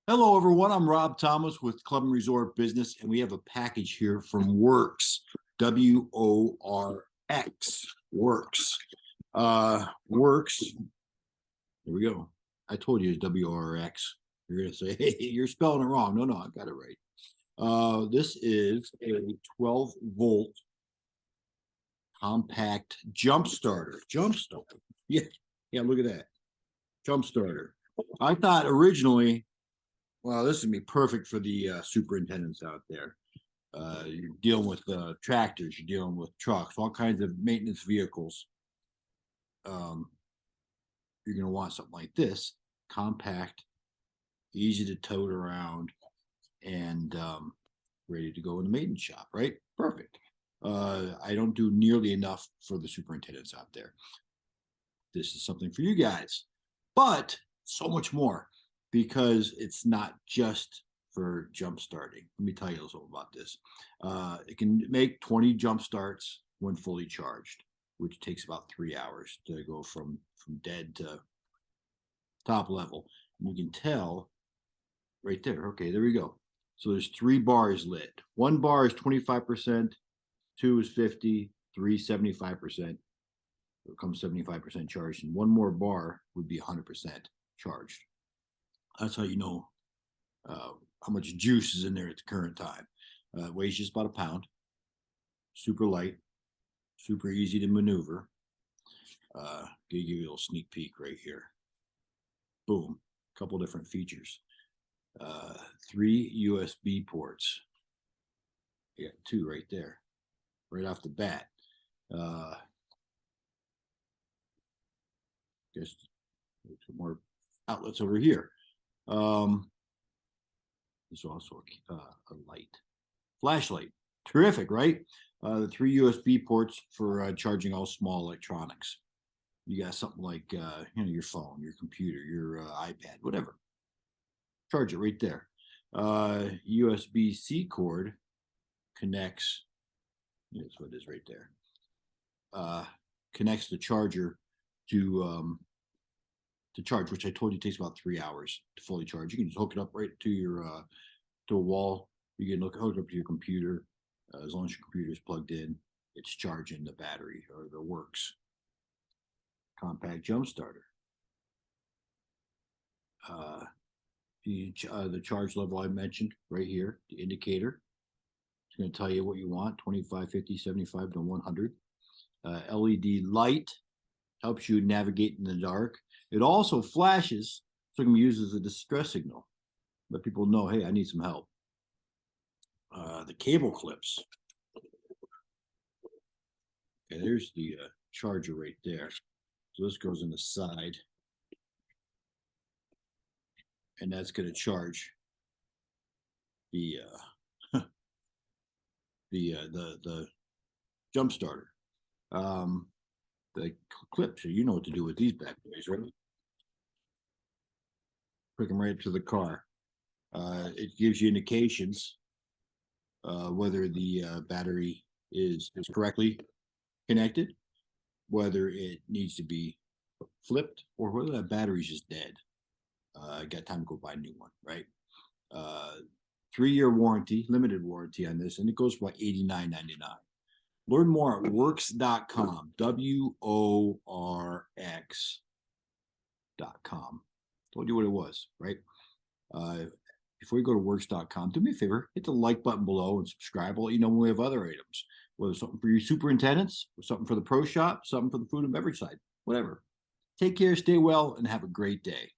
Hello, everyone. I'm Rob Thomas with Club and Resort Business, and we have a package here from WORX, WORX, WORX. WORX. There we go. I told you it's WRX. You're gonna say, "Hey, you're spelling it wrong." No, I got it right. This is a 12-volt compact jump starter. Jump starter. Yeah, look at that. Jump starter. I thought originally, well, this would be perfect for the superintendents out there. You're dealing with tractors, you're dealing with trucks, all kinds of maintenance vehicles. You're going to want something like this, compact, easy to tote around, and ready to go in the maintenance shop, right? Perfect. I don't do nearly enough for the superintendents out there. This is something for you guys, but so much more, because it's not just for jump starting. Let me tell you a little about this. It can make 20 jump starts when fully charged, which takes about 3 hours to go from dead to top level. And you can tell right there. Okay, there we go. So there's 3 bars lit. 1 bar is 25%, 2 is 50, 3 75%. It comes 75% charged, and 1 more bar would be 100% charged. That's how you know how much juice is in there at the current time. It weighs just about a pound. Super light, super easy to maneuver. Gonna give you a little sneak peek right here. Boom, a couple different features. 3 USB ports. You got 2 right there, right off the bat. Just some more outlets over here. There's also a light, flashlight. Terrific, right? The 3 USB ports for charging all small electronics. You got something like your phone, your computer, your iPad, whatever. Charge it right there. USB-C cord connects. That's what it is right there. Connects the charger to charge, which I told you takes about 3 hours to fully charge. You can just hook it up right to your to a wall. You can hook it up to your computer. As long as your computer is plugged in, it's charging the battery or the WORX compact jump starter. The charge level I mentioned right here, the indicator. It's going to tell you what you want: 25, 50, 75 to 100. LED light helps you navigate in the dark. It also flashes, so it can be used as a distress signal. Let people know, hey, I need some help. The cable clips. Okay, there's the charger right there. So this goes in the side, and that's going to charge the the jump starter. The clips, so you know what to do with these bad boys, right? Hook them right up to the car. It gives you indications whether the battery is correctly connected, whether it needs to be flipped, or whether that battery's just dead. Got time to go buy a new one, right? 3-year warranty, limited warranty on this, and it goes for like $89.99. Learn more at WORX.com, WORX.com. Told you what it was, right? Before you go to WORX.com, do me a favor, hit the like button below and subscribe. I'll let you know when we have other items, whether it's something for your superintendents, or something for the pro shop, something for the food and beverage side, whatever. Take care, stay well, and have a great day.